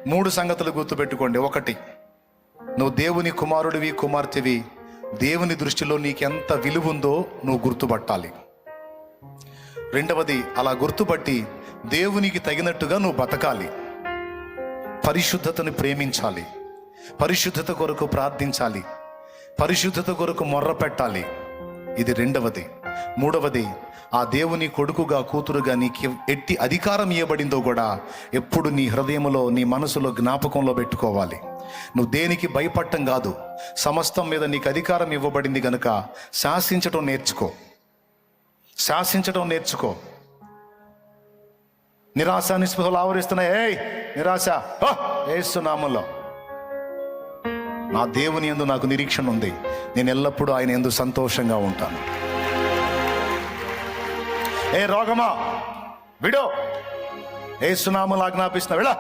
3 సంగతులు గుర్తుపెట్టుకోండి. 1, నువ్వు దేవుని కుమారుడివి, కుమార్తెవి. దేవుని దృష్టిలో నీకెంత విలువ ఉందో నువ్వు గుర్తుపట్టాలి. 2, అలా గుర్తుపట్టి దేవునికి తగినట్టుగా నువ్వు బతకాలి. పరిశుద్ధతను ప్రేమించాలి, పరిశుద్ధత కొరకు ప్రార్థించాలి, పరిశుద్ధత కొరకు మొర్ర పెట్టాలి. ఇది 2. 3, ఆ దేవుని కొడుకుగా, కూతురుగా నీకు ఎట్టి అధికారం ఇవ్వబడిందో కూడా ఎప్పుడు నీ హృదయంలో, నీ మనసులో, జ్ఞాపకంలో పెట్టుకోవాలి. నువ్వు దేనికి భయపడటం కాదు, సమస్తం మీద నీకు అధికారం ఇవ్వబడింది కనుక శాసించటం నేర్చుకో, శాసించటం నేర్చుకో. నిరాశ నిస్పృహలు ఆవరిస్తున్నాయి. ఏయ్ నిరాశ, యేసు నామములో నా దేవుని యందు నాకు నిరీక్షణ ఉంది. నేను ఎల్లప్పుడూ ఆయన యందు సంతోషంగా ఉంటాను. ఏ రోగమా విడో, యేసు నామములో ఆజ్ఞాపిస్తున్నా, విడా.